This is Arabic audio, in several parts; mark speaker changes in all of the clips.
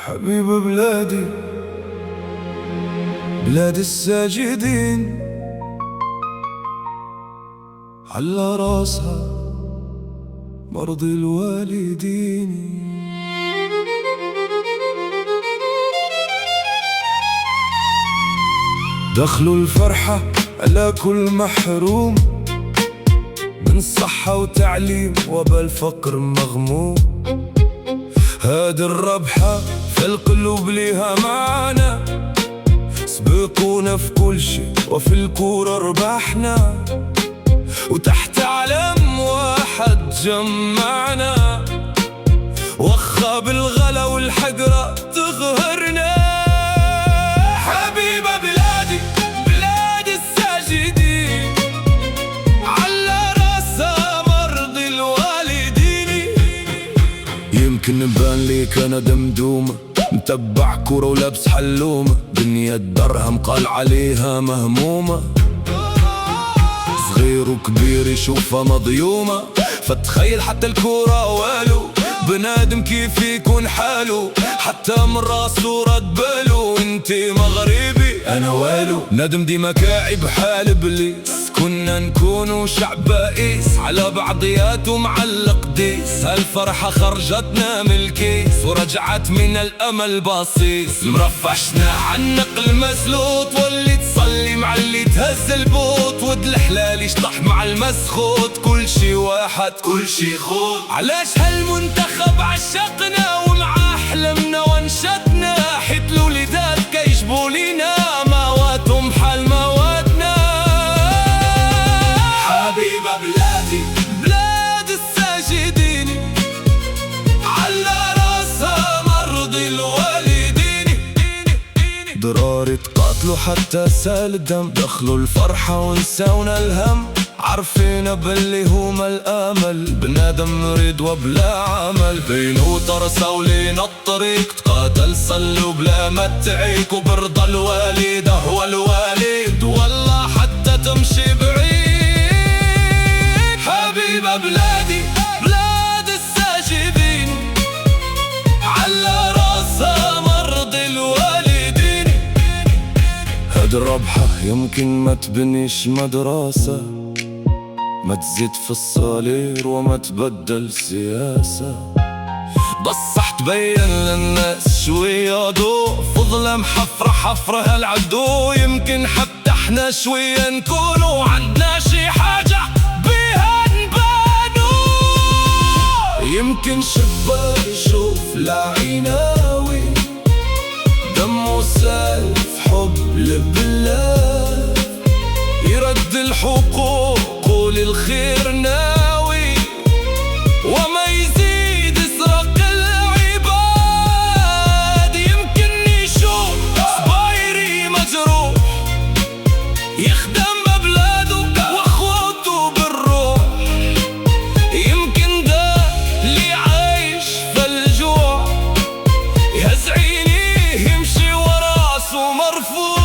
Speaker 1: حبيب بلادي، بلاد الساجدين، على راسها مرضي الوالدين. دخلوا الفرحة على كل محروم من صحة وتعليم وبالفقر مغموم. هاد الربحة في القلوب ليها معنى، سبقونا في كل شي وفي الكورة ربحنا، وتحت علم واحد جمعنا، وخا بالغلا والحقرة تغهرنا. حبيبة بلادي، بلاد الساجدين، على راسها مرضي الوالدين. يمكن نبان ليك انا دمدومة، متبع كورة ولابس حلومة، دنيا الدرهم قال عليها مهمومة، صغير وكبير يشوفها مضيومة. فتخيل حتى الكورة والو، بنادم كيف يكون حاله، حتى من راسه رد باله. انتي مغربي انا والو، ندم دي مكاعب حال ابليس، كنا نكونوا شعب بائس، على بعضيات ومعلق ديس. هالفرحة خرجتنا من الكيس ورجعت من الامل باصيص. مرفشنا عن نقل مسلوط، واللي تصلي مع اللي تهز البوط، ود الحلال يشطح مع المسخوط، كل شي واحد كل شي خوط. علاش هالمنتخب عشقنا ومع حلمنا وانشدنا، حيت الوليدات كيجبوا لينا مواتهم حال مواتنا. حبيبة بلادي، بلاد الساجدين، على راسها مرضي الوالدين. ضرار تقاتلوا حتى سال الدم، دخلوا الفرحة ونساونا الهم، عارفين باللي هما الامل، بنادم نريد وبلا عمل. بينو ترسى ولينا الطريق، تقاتل صلوا بلا ما تعيك، وبرضا الوالد هو الوالد، والله حتى تمشي بعيد. حبيبة بلادي، بلاد الساجدين، على راسها مرضي الوالدين. هاد الربحة يمكن ما تبنيش مدرسة، ما تزيد في الصلير وما تبدل سياسة، بس صح تبين للناس شوية ضوء في ظلام حفرة حفرة هالعدو. يمكن حتى احنا شوية نكونوا عندنا شي حاجة بيها نبانو. يمكن شباب يشوف العيناوي، دمه سال في حب لبلاد، يرد الحقوق وللخير ناوي، وما يزيد يسرق العباد. يمكن يشوف صبايري مجروح، يخدم ببلاده واخوته بالروح. يمكن ده اللي عايش في الجوع، يهز عينيه يمشي وراسه مرفوع.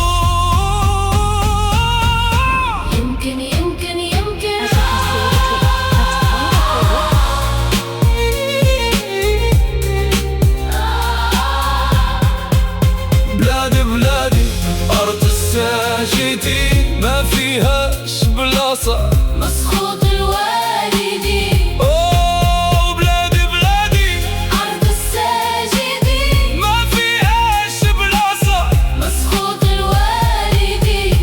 Speaker 1: ساجدين ما فيهاش بلاصة،
Speaker 2: مسخوط الوالدين.
Speaker 1: اوه بلادي بلادي،
Speaker 2: أرض الساجدين،
Speaker 1: ما فيهاش بلاصة،
Speaker 2: مسخوط الوالدين.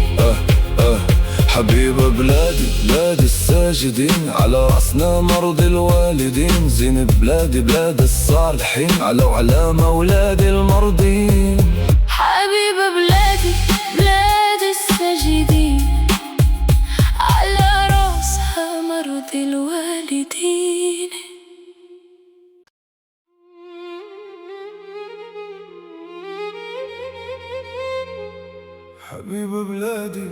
Speaker 1: حبيبة بلادي، بلاد الساجدين، على راسنا مرضي الوالدين. زين بلادي، بلاد الصالحين، على وعلى أولاد المرضين.
Speaker 2: حبيبة بلادي، بلاد الساجدين، على راسها مرضي الوالدين.
Speaker 1: حبيبة بلادي،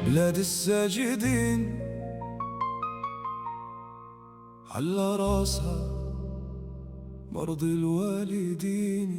Speaker 1: بلاد الساجدين، على راسها مرضي الوالدين.